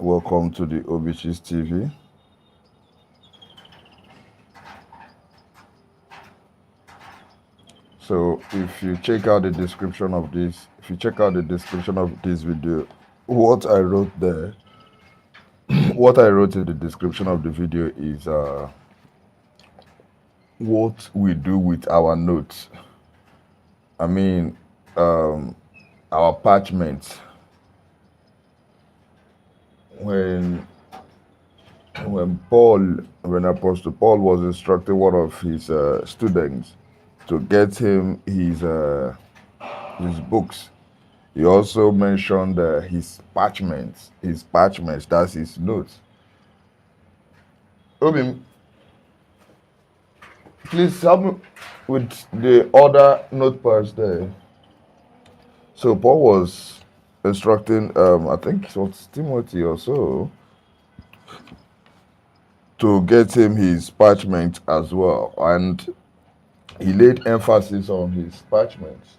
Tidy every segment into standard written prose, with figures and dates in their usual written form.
Welcome to the OBICHI'STV. So if you check out the description of this, video, what I wrote there, what I wrote in the description of the video is what we do with our notes. I mean, our parchments. When Apostle Paul was instructing one of his students to get him his books, he also mentioned his parchments. That's his notes. Obi, please help me with the other notepads there. So Paul was instructing, I think it was Timothy or so, to get him his parchment as well, and he laid emphasis on his parchments.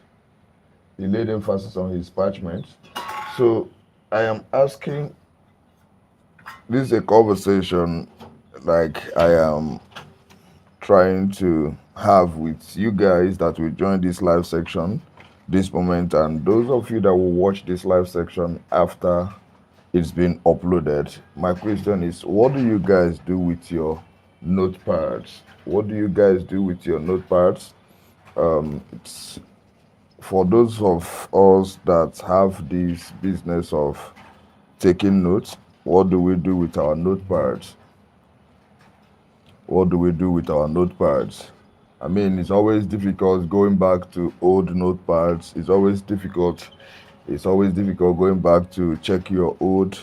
So I am asking, this is a conversation like I am trying to have with you guys that will join this live section this moment, and those of you that will watch this live section after it's been uploaded. My question is, what do you guys do with your notepads? It's for those of us that have this business of taking notes. What do we do with our notepads? I mean, it's always difficult going back to old notepads. It's always difficult going back to check your old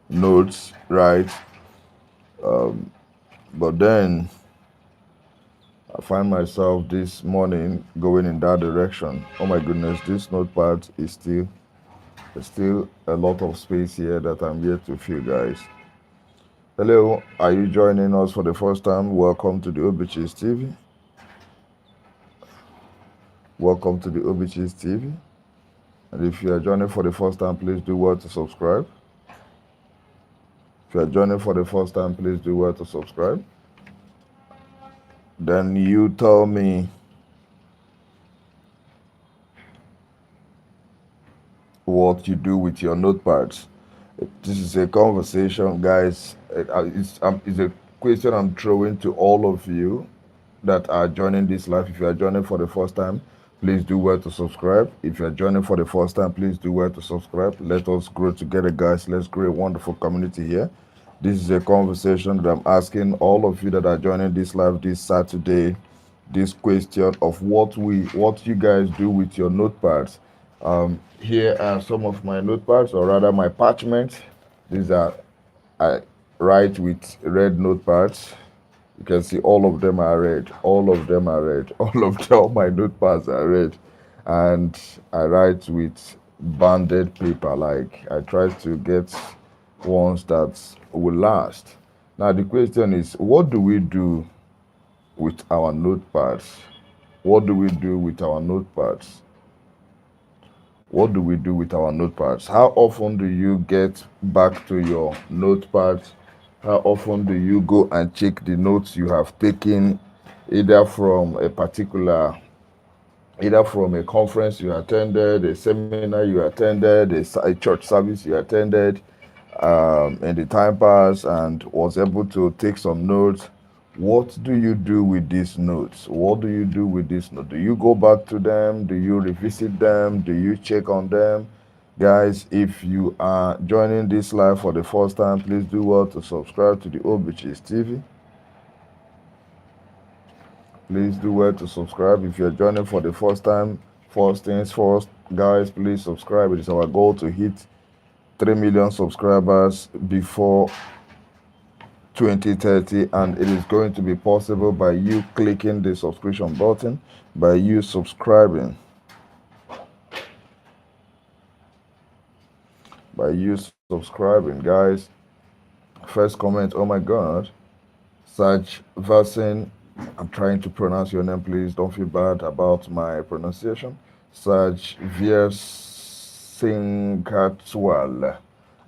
notes, right? But then I find myself this morning going in that direction. Oh my goodness, this notepad is still a lot of space here that I'm yet to fill, guys. Hello, are you joining us for the first time? Welcome to the OBICHI'sTV. And if you are joining for the first time, please do well to subscribe. Then you tell me what you do with your notepads. This is a conversation, guys. It's a question I'm throwing to all of you that are joining this live. If you are joining for the first time, please do well to subscribe. If you are joining for the first time, please do well to subscribe. Let us grow together, guys. Let's grow a wonderful community here. This is a conversation that I'm asking all of you that are joining this live this Saturday. This question of what you guys do with your notepads. Here are some of my notepads, or rather my parchments. These are, I write with red notepads. You can see all of them are red. All my notepads are red. And I write with banded paper. Like, I try to get ones that will last. Now the question is, what do we do with our notepads? How often do you get back to your notepads? How often do you go and check the notes you have taken, either from a conference you attended, a seminar you attended, a church service you attended, in the time past, and was able to take some notes? What do you do with these notes? Do you go back to them? Do you revisit them? Do you check on them? Guys, if you are joining this live for the first time, please do well to subscribe to the OBICHI'sTV. Please do well to subscribe. If you're joining for the first time, first things first, guys, please subscribe. It is our goal to hit 3 million subscribers before 2030, and it is going to be possible by you clicking the subscription button, by you subscribing. Guys. First comment, oh my God, Saj Vasin, I'm trying to pronounce your name, please don't feel bad about my pronunciation. Saj Viersingatwal.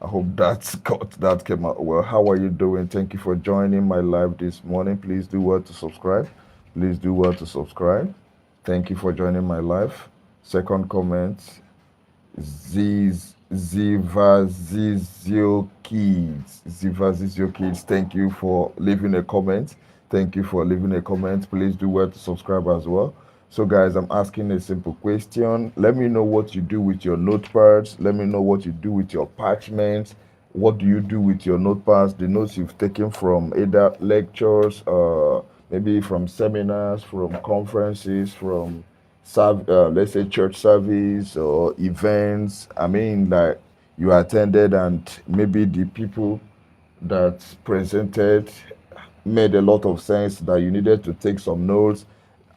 I hope that came out well. How are you doing? Thank you for joining my live this morning. Please do well to subscribe. Please do well to subscribe. Thank you for joining my live. Second comment, Zivazizio Kids. Zivazizio Kids, thank you for leaving a comment. Thank you for leaving a comment. Please do well to subscribe as well. So, guys, I'm asking a simple question. Let me know what you do with your notepads. Let me know what you do with your parchments. What do you do with your notepads? The notes you've taken from either lectures, maybe from seminars, from conferences, from let's say church service or events. I mean, like you attended, and maybe the people that presented made a lot of sense that you needed to take some notes.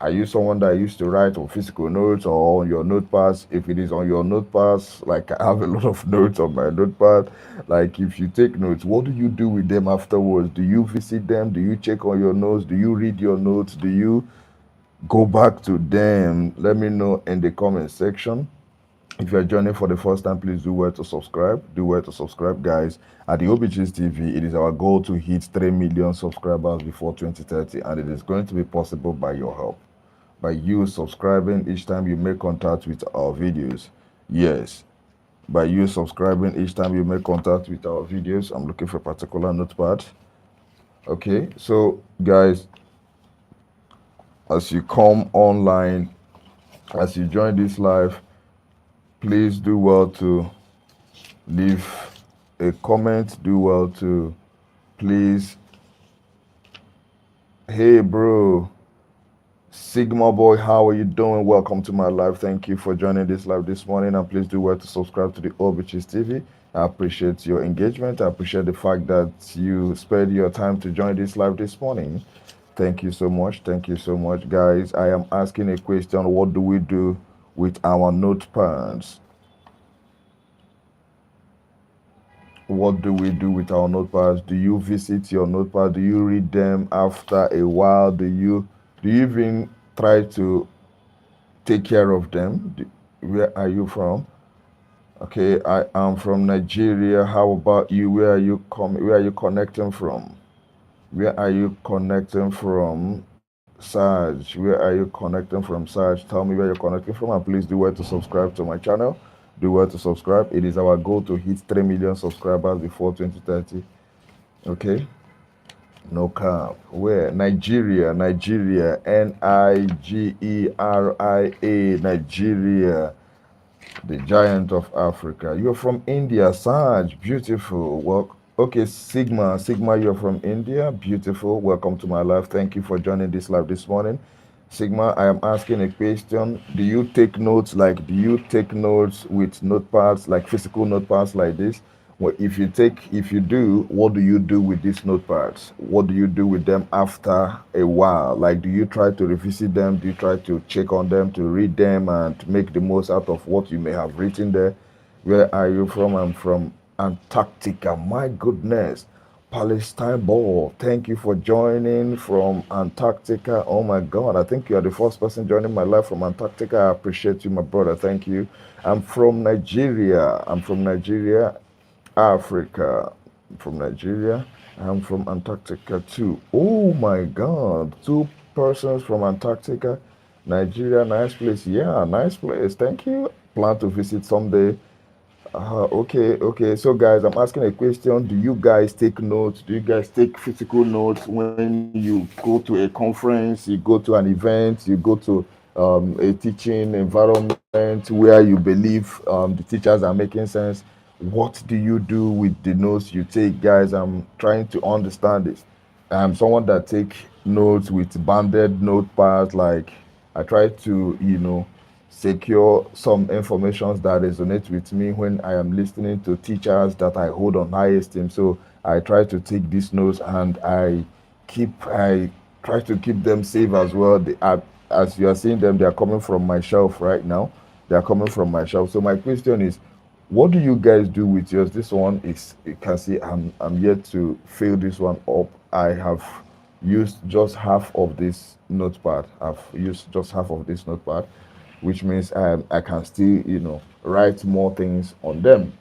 Are you someone that used to write on physical notes or on your notepads? If it is on your notepads, like I have a lot of notes on my notepad. Like if you take notes, what do you do with them afterwards? Do you visit them? Do you check on your notes? Do you read your notes? Do you go back to them? Let me know in the comment section. If you're joining for the first time, please do well to subscribe. Do well to subscribe, guys. At the OBICHIS TV, it is our goal to hit 3 million subscribers before 2030, and it is going to be possible by your help. By you subscribing each time you make contact with our videos. Yes, by you subscribing each time you make contact with our videos. I'm looking for a particular notepad. Okay, so guys, as you come online, as you join this live, please do well to leave a comment. Do well to please. Hey, bro. Sigma boy, how are you doing? Welcome to my live. Thank you for joining this live this morning, and please do well to subscribe to the OBICHIS'TV. I appreciate your engagement. I appreciate the fact that you spared your time to join this live this morning. Thank you so much. Thank you so much, guys. I am asking a question. What do we do with our notepads? What do we do with our notepads? Do you visit your notepad? Do you read them after a while? Do you even try to take care of them? Where are you from? Okay, I am from Nigeria. How about you? Where are you where are you connecting from? Where are you connecting from? Sarge, where are you connecting from? Sarge, tell me where you're connecting from, and please do well to subscribe to my channel. Do well to subscribe. It is our goal to hit 3 million subscribers before 2030. Okay, no cap. Where? Nigeria, Nigeria, Nigeria, Nigeria, the giant of Africa. You're from India, Sarge. Beautiful. Well, okay, Sigma, you're from India. Beautiful. Welcome to my live. Thank you for joining this live this morning. Sigma, I am asking a question. Do you take notes? Like, do you take notes with notepads, like physical notepads like this? Well, if you do, what do you do with these notepads? What do you do with them after a while? Like, do you try to revisit them? Do you try to check on them, to read them, and make the most out of what you may have written there? Where are you from? I'm from Antarctica. My goodness. Palestine ball. Thank you for joining from Antarctica. Oh my God, I think you are the first person joining my live from Antarctica. I appreciate you, my brother. Thank you. I'm from Nigeria. I'm from Nigeria, Africa. I'm from Nigeria. I'm from Antarctica too. Oh my God, two persons from Antarctica. Nigeria, nice place. Yeah, nice place. Thank you. Plan to visit someday. Okay. So, guys, I'm asking a question. Do you guys take notes? Do you guys take physical notes when you go to a conference, you go to an event, you go to a teaching environment where you believe the teachers are making sense? What do you do with the notes you take, guys? I'm trying to understand this. I'm someone that take notes with banded notepads. Like I try to, secure some information that resonate with me when I am listening to teachers that I hold on high esteem. So I try to take these notes, and I try to keep them safe as well. As you are seeing them, they are coming from my shelf right now. They are coming from my shelf. So my question is, what do you guys do with yours? This one is, you can see I'm yet to fill this one up. I have used just half of this notepad. I've used just half of this notepad, which means I can still, write more things on them.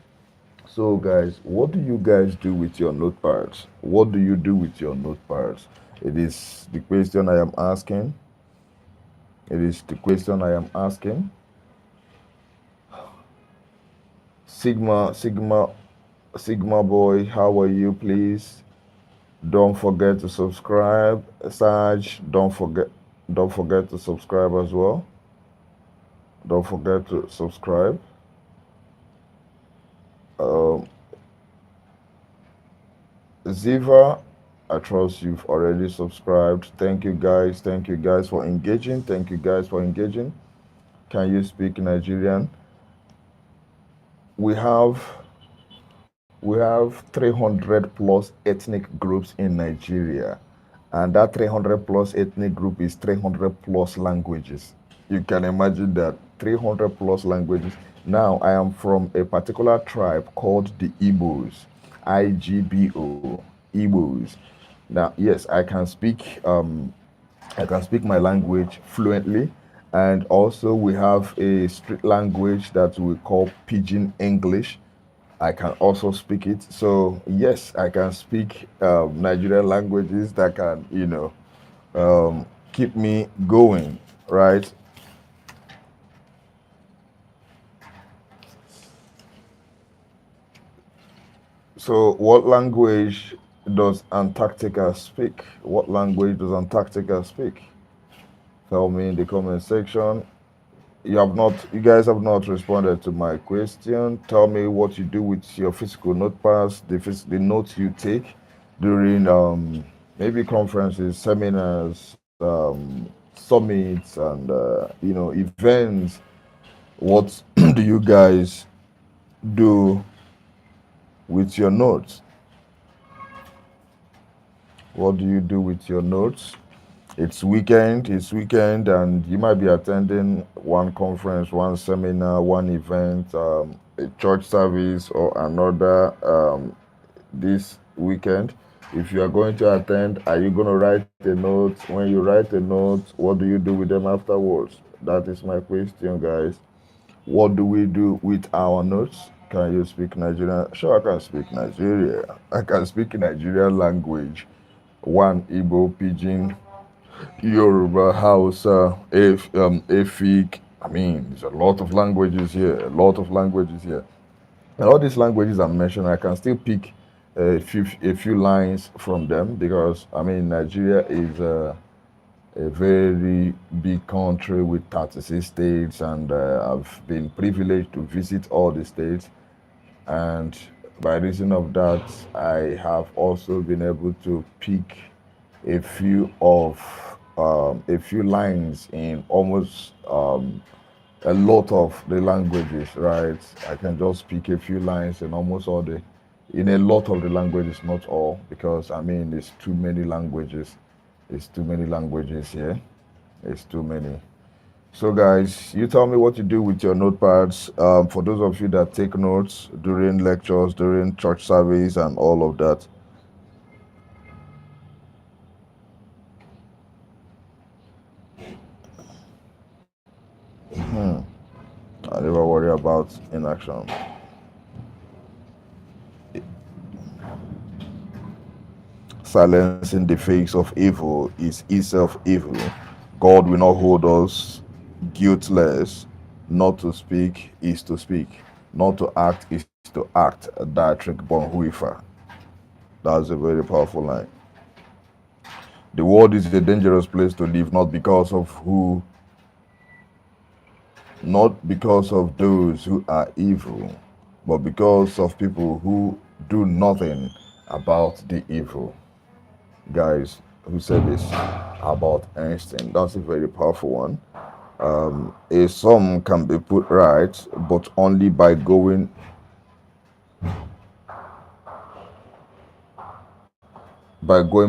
So, guys, what do you guys do with your notepads? What do you do with your notepads? It is the question I am asking. It is the question I am asking. Sigma boy, how are you? Please don't forget to subscribe. Saj, don't forget to subscribe as well. Don't forget to subscribe. Um, Ziva, I trust you've already subscribed. Thank you guys. Thank you guys for engaging. Thank you guys for engaging. Can you speak Nigerian? We have we have 300 plus ethnic groups in Nigeria, and that 300 plus ethnic group is 300 plus languages. You can imagine that 300 plus languages. Now, I am from a particular tribe called the Igbos, IGBO, Igbos. Now, yes, I can speak my language fluently, and also we have a street language that we call Pidgin English. I can also speak it. So yes, I can speak Nigerian languages that can, keep me going, right? So what language does Antarctica speak? What language does Antarctica speak? Tell me in the comment section. You guys have not responded to my question. Tell me what you do with your physical notepads, the notes you take during maybe conferences, seminars, summits, and events. What do you guys do with your notes? What do you do with your notes? It's weekend, and you might be attending one conference, one seminar, one event, a church service, or another this weekend. If you are going to attend, are you going to write a note? When you write a note, what do you do with them afterwards? That is my question, guys. What do we do with our notes? Can you speak Nigerian? Sure, I can speak Nigeria. I can speak Nigerian language. One Igbo, Pidgin, Yoruba, Hausa, Efik. I mean, there's a lot of languages here. A lot of languages here. And all these languages I'm mentioning, I can still pick a few lines from them because I mean Nigeria is a very big country with 36 states, and I've been privileged to visit all the states. And by reason of that, I have also been able to pick a few lines in almost a lot of the languages, right? I can just pick a few lines in in a lot of the languages, not all, because I mean, it's too many languages. It's too many languages here. It's too many. So, guys, you tell me what you do with your notepads. For those of you that take notes during lectures, during church service, and all of that. I never worry about inaction. Silencing the face of evil is itself evil. God will not hold us guiltless. Not to speak is to speak. Not to act is to act. Dietrich Bonhoeffer. That's a very powerful line. The world is a dangerous place to live, not because of those who are evil, but because of people who do nothing about the evil. Guys, who said this about Einstein? That's a very powerful one. A sum can be put right, but only by going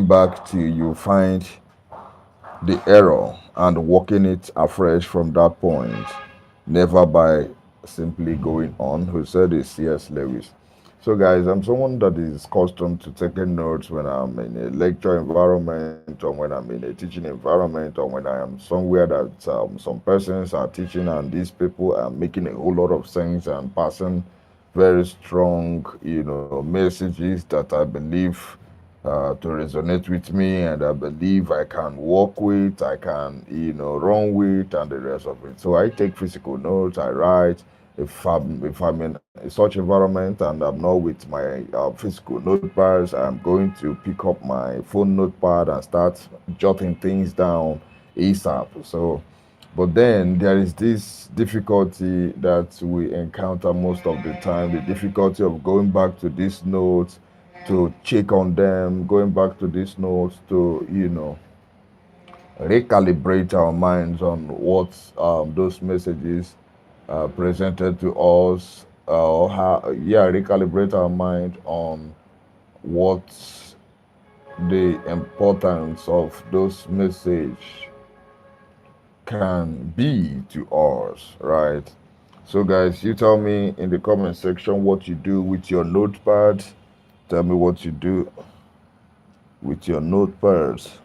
back to you find the error and working it afresh from that point, never by simply going on. Who said this? C.S. Lewis. So, guys, I'm someone that is accustomed to taking notes when I'm in a lecture environment, or when I'm in a teaching environment, or when I am somewhere that some persons are teaching and these people are making a whole lot of sense and passing very strong, messages that I believe to resonate with me, and I believe I can walk with, I can, run with, and the rest of it. So I take physical notes, I write. If I'm in such environment and I'm not with my physical notepads, I'm going to pick up my phone notepad and start jotting things down ASAP. So but then there is this difficulty that we encounter most of the time, the difficulty of going back to these notes to check on them, going back to these notes to, recalibrate our minds on what those messages presented to us, or how, yeah, recalibrate our mind on what the importance of those messages can be to us, right? So, guys, you tell me in the comment section what you do with your notepad. Tell me what you do with your notepads.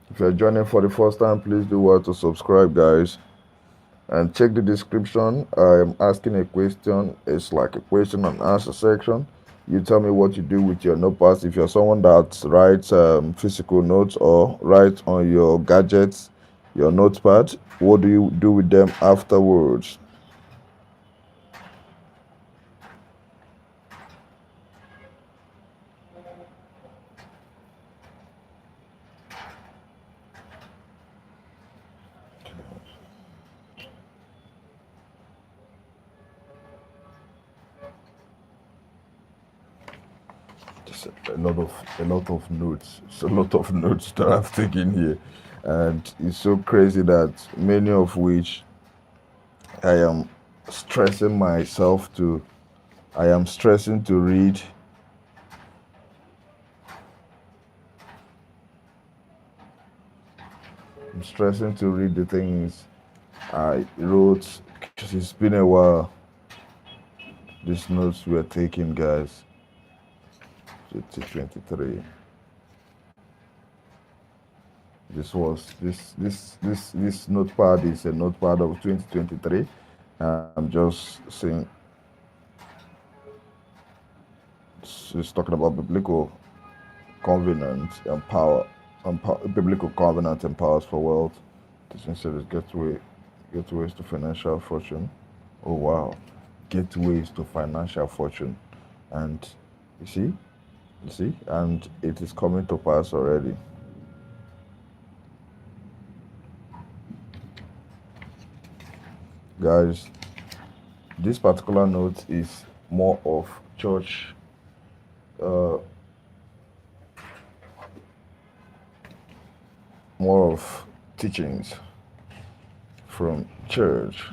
If you're joining for the first time, please do well to subscribe, guys. And check the description. I am asking a question. It's like a question and answer section. You tell me what you do with your notepads. If you're someone that writes physical notes or writes on your gadgets, your notepad, what do you do with them afterwards? Just a lot of notes. It's a lot of notes that I've taken here, and it's so crazy that many of which I am stressing myself to. I am stressing to read. I'm stressing to read the things I wrote because it's been a while. These notes we're taking, guys. 2023. This notepad is a notepad of 2023. I'm just saying it's talking about biblical covenant and power, biblical covenant and powers for wealth. Teaching service gateways to financial fortune. Oh wow, gateways to financial fortune, and you see, and it is coming to pass already. Guys, this particular note is more of church, uh, more of teachings from church.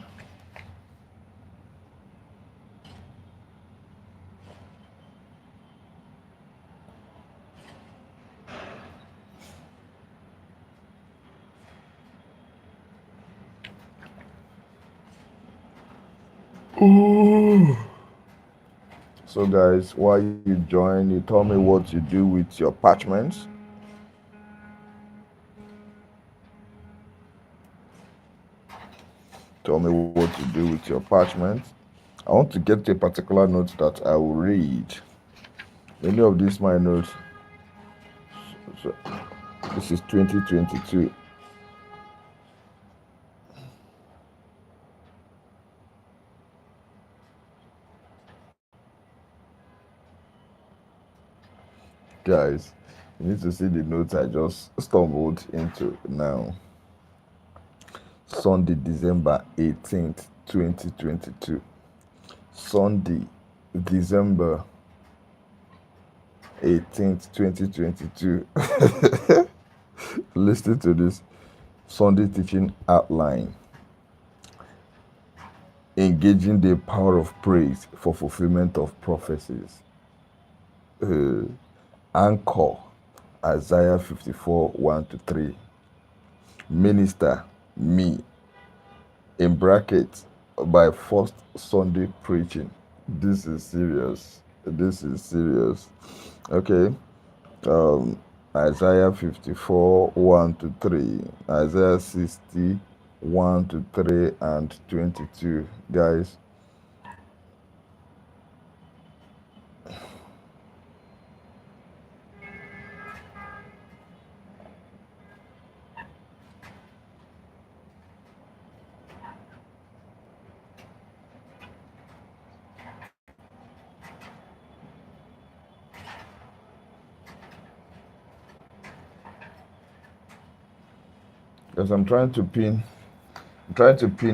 So, guys, while you join, you tell me what you do with your parchments. Tell me what you do with your parchments. I want to get to a particular note that I will read. Many of these my notes. So, this is 2022. Guys, you need to see the notes I just stumbled into now. Sunday, December 18th, 2022. Sunday, December 18th, 2022. Listen to this Sunday teaching outline. Engaging the power of praise for fulfillment of prophecies. Anchor, Isaiah 54, 1 to 3. Minister, me. In brackets, my first Sunday preaching. This is serious. This is serious. Okay. Um, Isaiah 54, 1 to 3. Isaiah 60, 1 to 3 and 22. Guys, because I'm trying to pin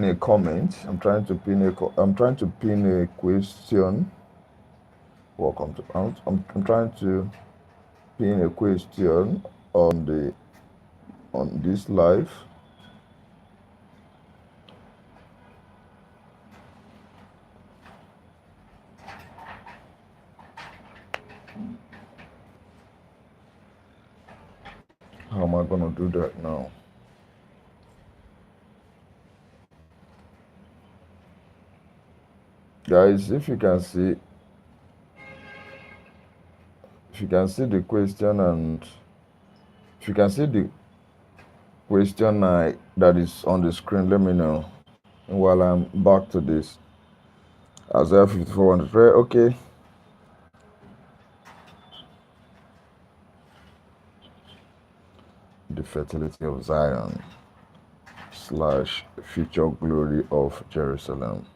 a comment. I'm trying to pin a question. Welcome to, I'm trying to pin a question on this live. How am I gonna do that now? Guys, if you can see the question and if you can see the question that is on the screen, let me know. And while I'm back to this, Isaiah 54 1 to 3. Okay. The fertility of Zion / future glory of Jerusalem.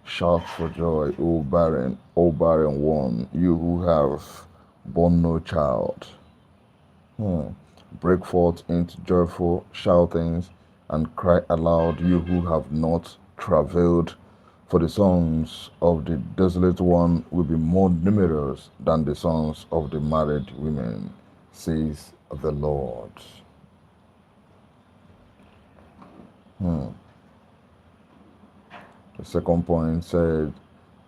Shout for joy, O barren one, you who have borne no child. Break forth into joyful shoutings and cry aloud, you who have not travailed, for the sons of the desolate one will be more numerous than the sons of the married women, says the Lord. The second point said,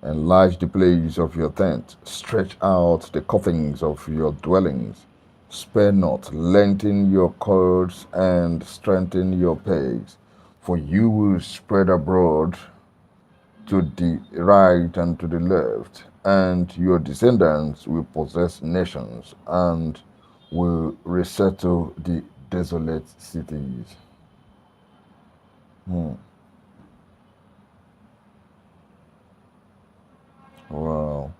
enlarge the place of your tent, stretch out the coffins of your dwellings, spare not, lengthen your cords and strengthen your pegs, for you will spread abroad to the right and to the left, and your descendants will possess nations and will resettle the desolate cities. Wow.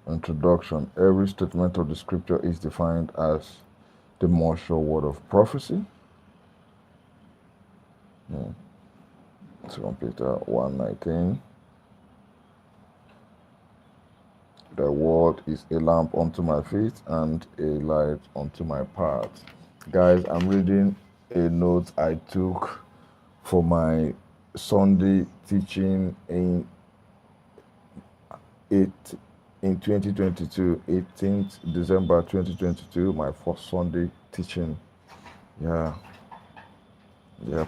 Introduction. Every statement of the scripture is defined as the most sure word of prophecy. Second Peter 1:19. The word is a lamp unto my feet and a light unto my path. Guys, I'm reading a note I took for my Sunday teaching in 2022, 18th December 2022, my first Sunday teaching. Yeah,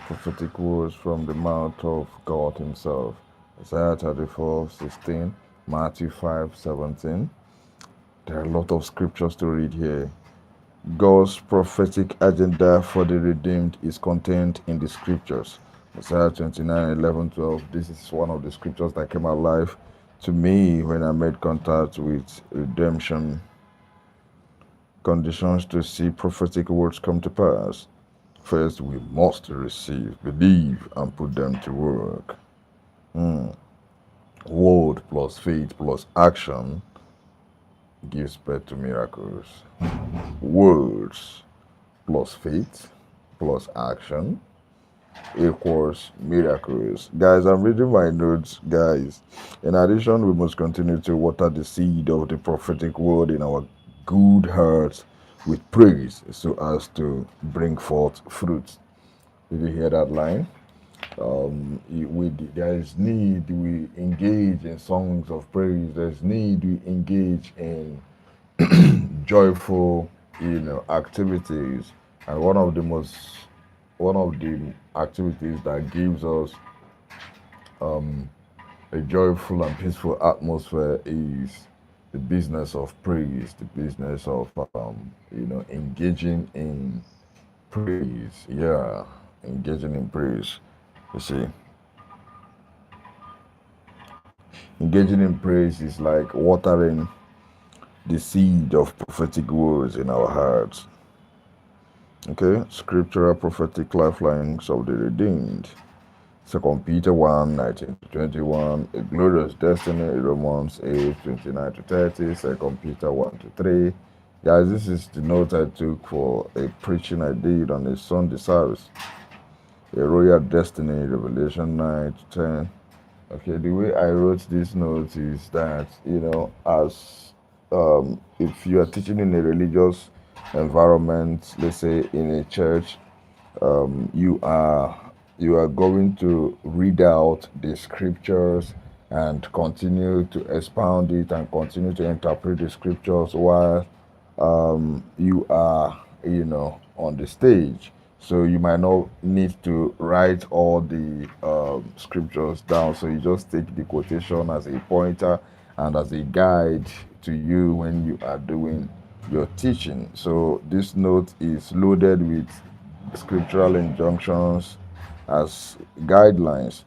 prophetic words from the mouth of God Himself. Isaiah 34:16, Matthew 5:17. There are a lot of scriptures to read here. God's prophetic agenda for the redeemed is contained in the scriptures. Isaiah 29:11-12. This is one of the scriptures that came alive to me when I made contact with redemption. Conditions to see prophetic words come to pass. First, we must receive, believe, and put them to work. Word plus faith plus action gives birth to miracles. Words plus faith plus action equals miracles. Guys, I'm reading my notes, guys. In addition, we must continue to water the seed of the prophetic word in our good hearts with praise so as to bring forth fruit. Did you hear that line? There is need we engage in songs of praise. There's need we engage in joyful, activities. And one of the activities that gives us a joyful and peaceful atmosphere is the business of praise, the business of engaging in praise. Yeah, engaging in praise. You see. Engaging in praise is like watering the seed of prophetic words in our hearts. Okay, scriptural prophetic lifelines of the redeemed. 2 Peter 1, 19 to 21, a glorious destiny, Romans 8, 29 to 30, 2 Peter 1 to 3. Guys, this is the note I took for a preaching I did on a Sunday service. A royal destiny, Revelation 9 to 10. Okay, the way I wrote this note is that, as if you are teaching in a religious environment, let's say in a church, you are going to read out the scriptures and continue to expound it and continue to interpret the scriptures while you are, on the stage. So you might not need to write all the scriptures down. So you just take the quotation as a pointer and as a guide to you when you are doing your teaching. So this note is loaded with scriptural injunctions as guidelines.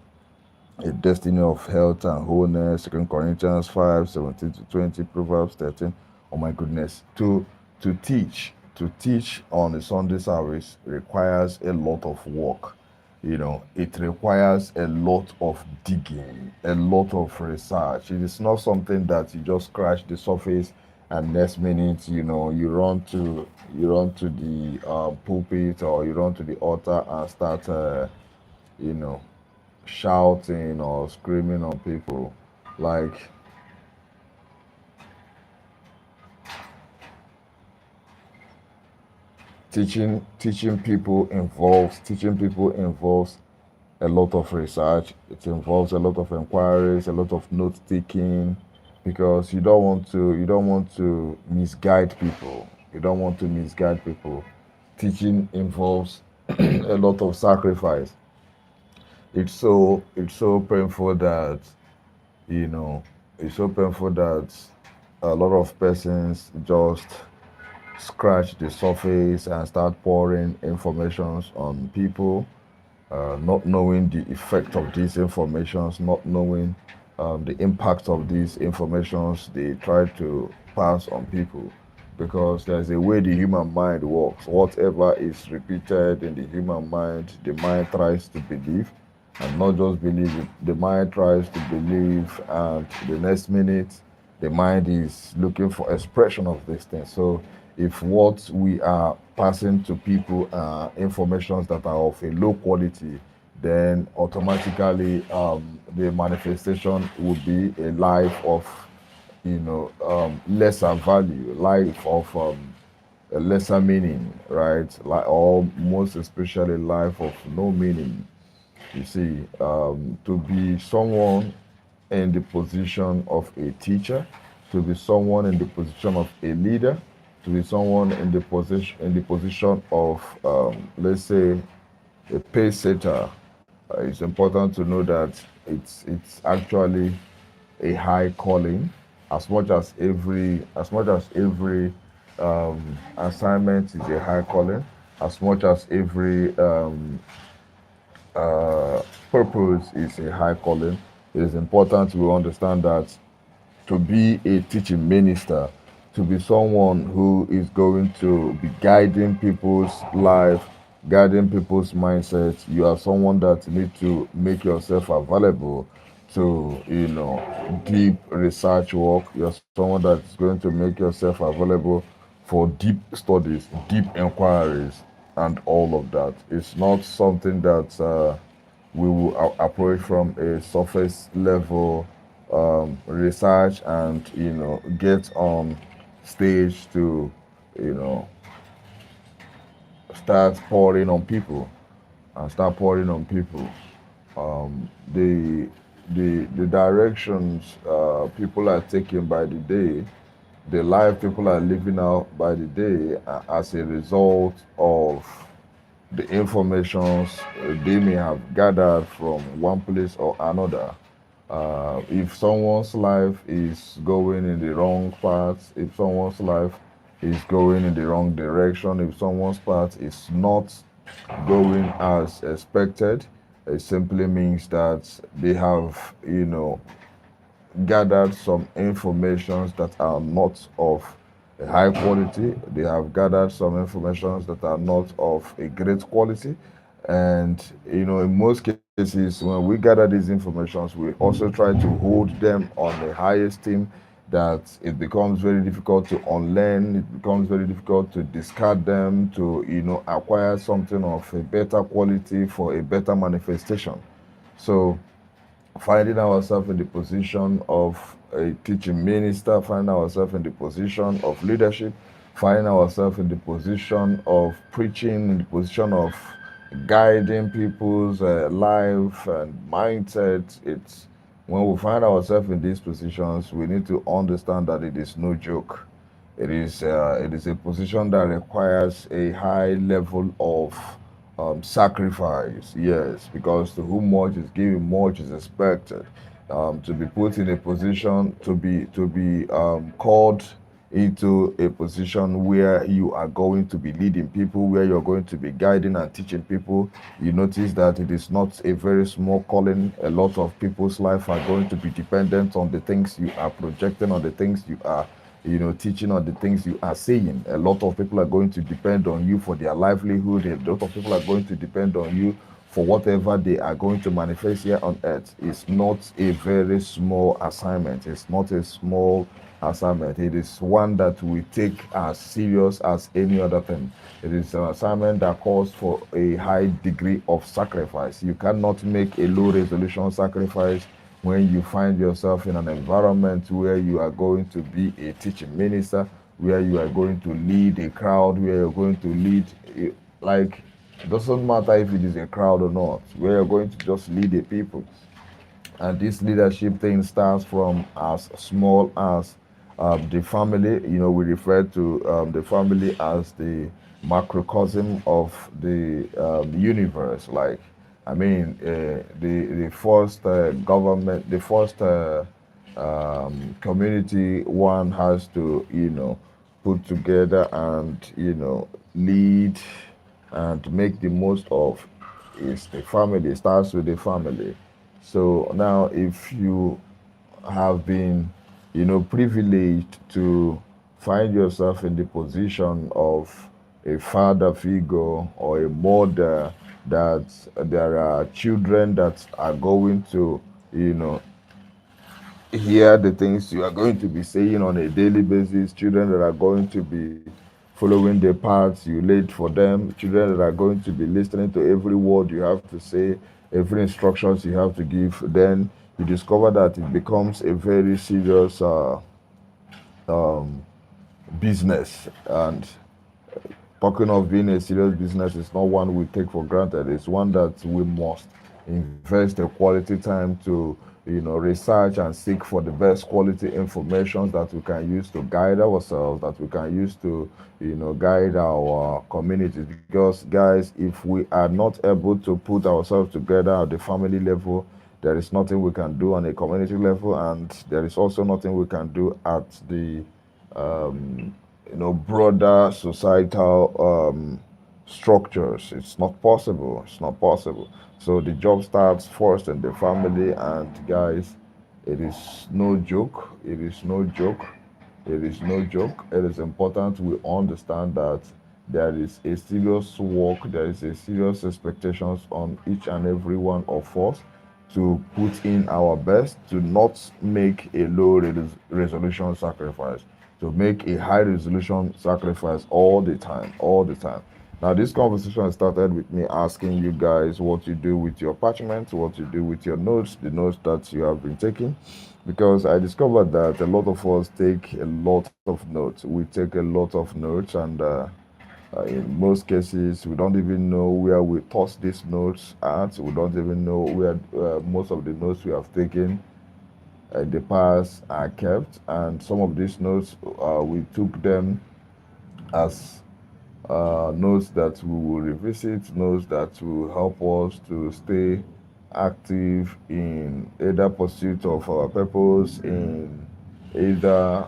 A destiny of health and wholeness, 2 Corinthians 5, 17 to 20, Proverbs 13. Oh my goodness. To teach on a Sunday service requires a lot of work. It requires a lot of digging, a lot of research. It is not something that you just scratch the surface and next minute, you run to the pulpit, or you run to the altar and start, you know, shouting or screaming on people. Like, teaching people involves a lot of research. It involves a lot of inquiries, a lot of note taking, because you don't want to misguide people. You don't want to misguide people. Teaching involves a lot of sacrifice. It's so painful that, you know it's so painful that a lot of persons just scratch the surface and start pouring informations on people, not knowing the effect of these informations, not knowing the impact of these informations they try to pass on people. Because there's a way the human mind works. Whatever is repeated in the human mind, the mind tries to believe, and not just believe it. The mind tries to believe, and the next minute, the mind is looking for expression of this thing. So, if what we are passing to people are informations that are of a low quality, then automatically the manifestation would be a life of, lesser value, life of a lesser meaning, right? Like, or most especially life of no meaning. You see, to be someone in the position of a teacher, to be someone in the position of a leader, to be someone in the position of, let's say, a pace setter. It's important to know that it's actually a high calling. As much as every assignment is a high calling, as much as every purpose is a high calling, it is important to understand that to be a teaching minister, to be someone who is going to be guiding people's life, guiding people's mindsets, you are someone that need to make yourself available to, deep research work. You're someone that's going to make yourself available for deep studies, deep inquiries, and all of that. It's not something that we will approach from a surface level research and, get on stage to, you know start pouring on people and start pouring on people. The directions people are taking by the day, the life people are living out by the day, as a result of the informations they may have gathered from one place or another. If someone's life is going in the wrong path, if someone's life is going in the wrong direction, if someone's path is not going as expected, it simply means that they have, gathered some informations that are not of a high quality. They have gathered some informations that are not of a great quality. And, in most cases, when we gather these informations, we also try to hold them on the highest esteem that it becomes very difficult to unlearn, it becomes very difficult to discard them, to, acquire something of a better quality for a better manifestation. So, finding ourselves in the position of a teaching minister, finding ourselves in the position of leadership, finding ourselves in the position of preaching, in the position of guiding people's life and mindset. It's when we find ourselves in these positions, we need to understand that it is no joke. It is a position that requires a high level of sacrifice. Yes, because to whom much is given, much is expected. To be put in a position to be called into a position where you are going to be leading people, where you're going to be guiding and teaching people, you notice that it is not a very small calling. A lot of people's life are going to be dependent on the things you are projecting, on the things you are teaching, on the things you are saying. A lot of people are going to depend on you for their livelihood. A lot of people are going to depend on you for whatever they are going to manifest here on earth. It's not a very small assignment. It's not a small assignment. It is one that we take as serious as any other thing. It is an assignment that calls for a high degree of sacrifice. You cannot make a low resolution sacrifice when you find yourself in an environment where you are going to be a teaching minister, where you are going to lead a crowd, where you're going to lead, like, it doesn't matter if it is a crowd or not, where you're going to just lead a people. And this leadership thing starts from as small as the family. We refer to the family as the macrocosm of the universe. Like, I mean, the first government, the first community one has to, put together and, lead and make the most of is the family. It starts with the family. So now, if you have been, privileged to find yourself in the position of a father figure or a mother, that there are children that are going to, hear the things you are going to be saying on a daily basis, children that are going to be following the paths you laid for them, children that are going to be listening to every word you have to say, every instructions you have to give, then you discover that it becomes a very serious um, business. And talking of being a serious business, it's not one we take for granted. It's one that we must invest a quality time to, research and seek for the best quality information that we can use to guide ourselves, that we can use to, guide our communities. Because, guys, if we are not able to put ourselves together at the family level, there is nothing we can do on a community level, and there is also nothing we can do at the broader societal structures. It's not possible. It's not possible. So the job starts first in the family, and guys, it is no joke. It is no joke. It is no joke. It is important we understand that there is a serious work, there is a serious expectations on each and every one of us to put in our best to not make a low resolution sacrifice, to make a high resolution sacrifice all the time, all the time. Now, this conversation started with me asking you guys what you do with your parchments, what you do with your notes, the notes that you have been taking, because I discovered that a lot of us take a lot of notes. We take a lot of notes, and in most cases, we don't even know where we toss these notes at. We don't even know where most of the notes we have taken in the past are kept. And some of these notes, we took them as notes that we will revisit, notes that will help us to stay active in either pursuit of our purpose, in either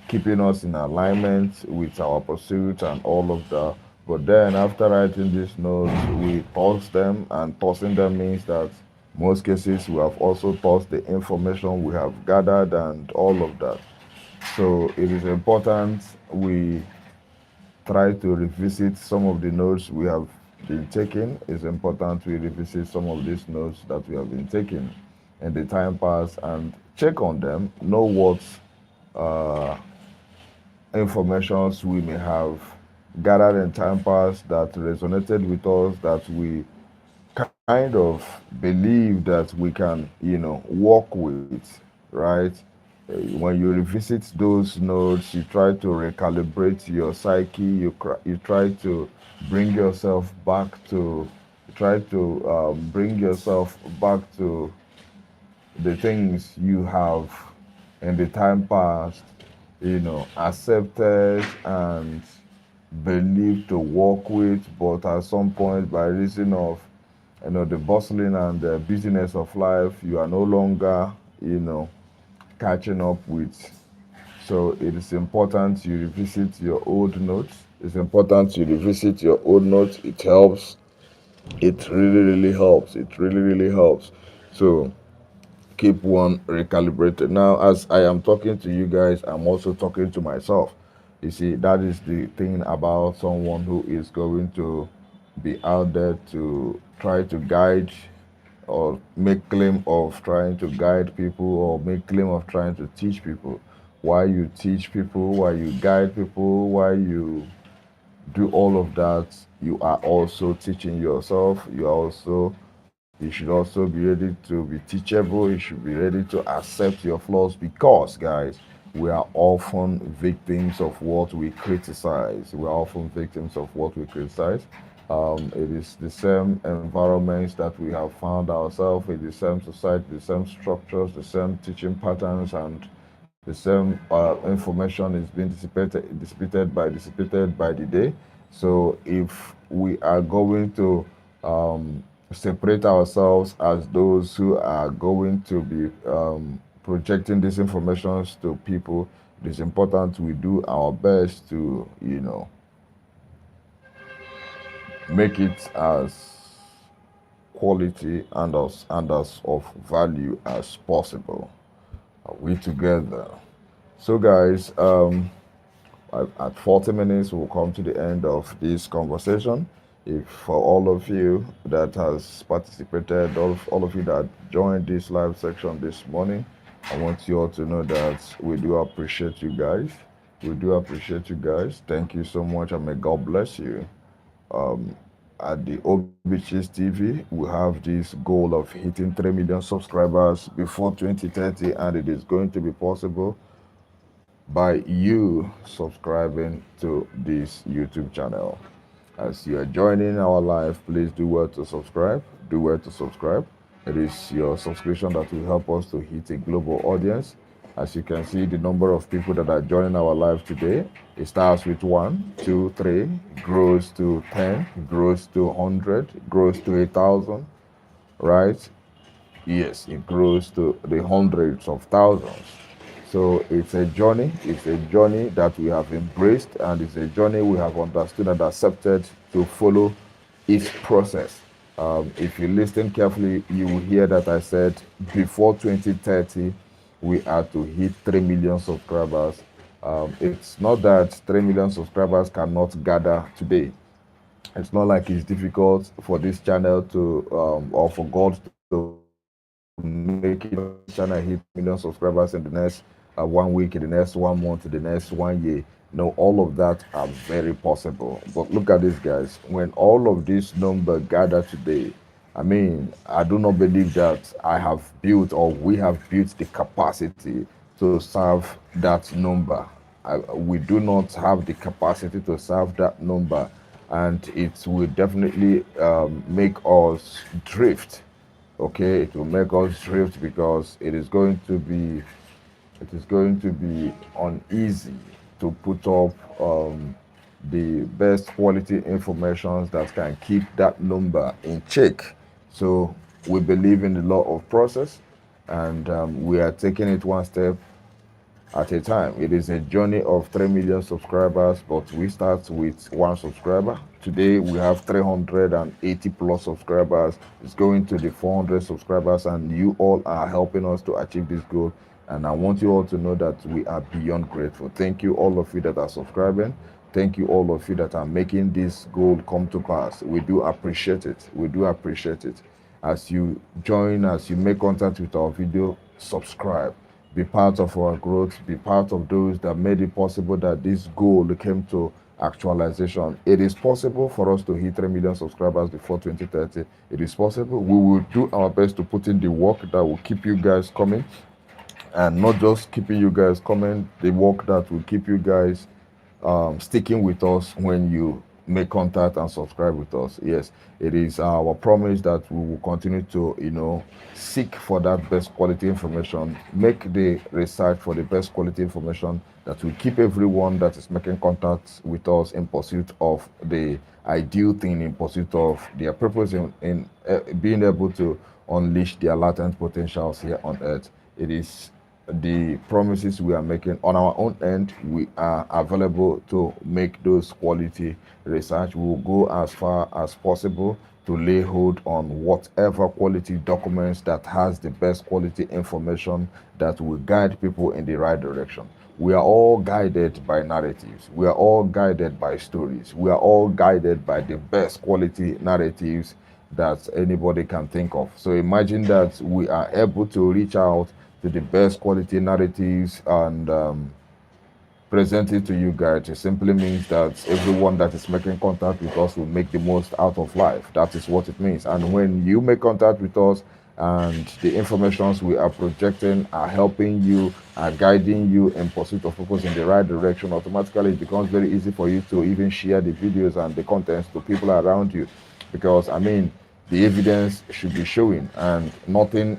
keeping us in alignment with our pursuit and all of that. But then after writing these notes, we toss them, and tossing them means that Most cases, we have also tossed the information we have gathered and all of that. So it is important we try to revisit some of the notes we have been taking. It's important we revisit some of these notes that we have been taking in the time past and check on them, know what uh, informations we may have gathered in time past that resonated with us, that we kind of believe that we can, work with, right? When you revisit those notes, you try to recalibrate your psyche, you try to bring yourself back to, try to bring yourself back to the things you have in the time past, accepted and believed to work with, but at some point, by reason of the bustling and the busyness of life, you are no longer, catching up with. So it is important you revisit your old notes. It's important you revisit your old notes. It helps. It really, really helps. It really, really helps. So keep one recalibrated. Now, as I am talking to you guys, I'm also talking to myself. You see, that is the thing about someone who is going to be out there to try to guide or make claim of trying to guide people or make claim of trying to teach people. Why you teach people, why you guide people, why you do all of that, you are also teaching yourself. You should also be ready to be teachable. You should be ready to accept your flaws because, guys, we are often victims of what we criticize. We are often victims of what we criticize. It is the same environments that we have found ourselves in, the same society, the same structures, the same teaching patterns, and the same information is being dissipated by the day. So if we are going to separate ourselves as those who are going to be projecting these informations to people, it is important we do our best to, make it as quality and as of value as possible. Are we together? So, guys, at 40 minutes, we'll come to the end of this conversation. If for all of you that has participated, all of you that joined this live section this morning, I want you all to know that we do appreciate you guys. We do appreciate you guys. Thank you so much, and may God bless you. Um, at the OBICHIS TV, we have this goal of hitting 3 million subscribers before 2030, and it is going to be possible by you subscribing to this YouTube channel. As you are joining our live, please do well to subscribe. Do well to subscribe. It is your subscription that will help us to hit a global audience. As you can see, the number of people that are joining our live today, it starts with 1, 2, 3, grows to 10, grows to 100, grows to 1,000, right? Yes, it grows to the hundreds of thousands. So it's a journey. It's a journey that we have embraced, and it's a journey we have understood and accepted to follow its process. If you listen carefully, you will hear that I said before 2030, we are to hit 3 million subscribers. It's not that 3 million subscribers cannot gather today. It's not like it's difficult for this channel to, or for God to make it channel hit million subscribers in the next 1 week, in the next 1 month, in the next 1 year. No, all of that are very possible. But look at this, guys. When all of these numbers gather today, I mean, I do not believe that I have built or we have built the capacity to serve that number. We do not have the capacity to serve that number, and it will definitely make us drift. Okay, it will make us drift because it is going to be uneasy to put up the best quality information that can keep that number in check. So we believe in the law of process, and we are taking it one step at a time. It is a journey of 3 million subscribers, but we start with 1 subscriber. Today we have 380 plus subscribers. It's going to the 400 subscribers, and you all are helping us to achieve this goal. And I want you all to know that we are beyond grateful. Thank you, all of you that are subscribing. Thank you, all of you that are making this goal come to pass. We do appreciate it. We do appreciate it. As you join, as you make contact with our video, subscribe. Be part of our growth. Be part of those that made it possible that this goal came to actualization. It is possible for us to hit 3 million subscribers before 2030. It is possible. We will do our best to put in the work that will keep you guys coming, and not just keeping you guys coming, the work that will keep you guys sticking with us when you make contact and subscribe with us. Yes, it is our promise that we will continue to seek for that best quality information, make the research for the best quality information that will keep everyone that is making contact with us in pursuit of the ideal thing, in pursuit of their purpose, in being able to unleash their latent potentials here on earth. It is the promises we are making on our own end. We are available to make those quality research. We will go as far as possible to lay hold on whatever quality documents that has the best quality information that will guide people in the right direction. We are all guided by narratives. We are all guided by stories. We are all guided by the best quality narratives that anybody can think of. So imagine that we are able to reach out to the best quality narratives and present it to you guys. It simply means that everyone that is making contact with us will make the most out of life. That is what it means. And when you make contact with us and the informations we are projecting are helping you, are guiding you in pursuit of purpose in the right direction, automatically it becomes very easy for you to even share the videos and the contents to people around you. Because the evidence should be showing, and nothing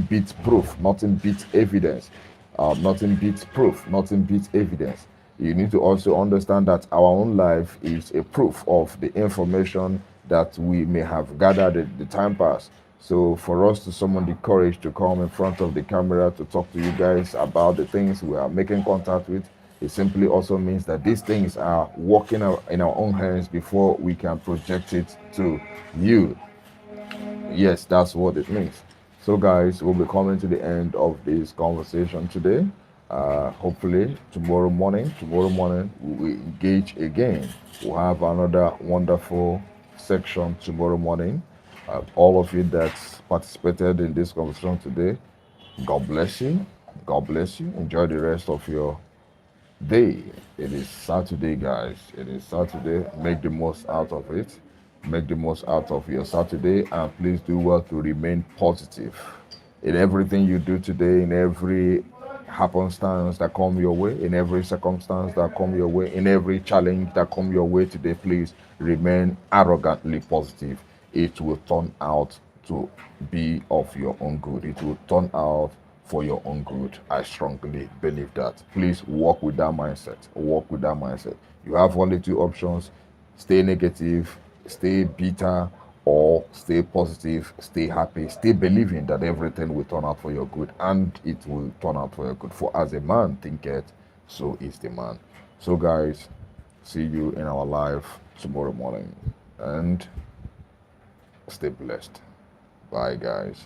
beats proof, nothing beats evidence, nothing beats proof, nothing beats evidence. You need to also understand that our own life is a proof of the information that we may have gathered at the time past. So for us to summon the courage to come in front of the camera to talk to you guys about the things we are making contact with, it simply also means that these things are working in our own hands before we can project it to you. Yes, that's what it means. So guys, we'll be coming to the end of this conversation today. Hopefully tomorrow morning we engage again. We'll have another wonderful section tomorrow morning. All of you that participated in this conversation today, God bless you. God bless you. Enjoy the rest of your day. It is Saturday, guys. It is Saturday. Make the most out of it. Make the most out of your Saturday, and please do well to remain positive in everything you do today, in every happenstance that come your way, in every circumstance that come your way, in every challenge that come your way today. Please remain arrogantly positive. It will turn out to be of your own good. It will turn out for your own good. I strongly believe that. Please walk with that mindset. Walk with that mindset. You have only 2 options: stay negative, stay bitter, or stay positive, stay happy, stay believing that everything will turn out for your good, and it will turn out for your good. For as a man thinketh, so is the man. So guys, see you in our live tomorrow morning, and stay blessed. Bye guys.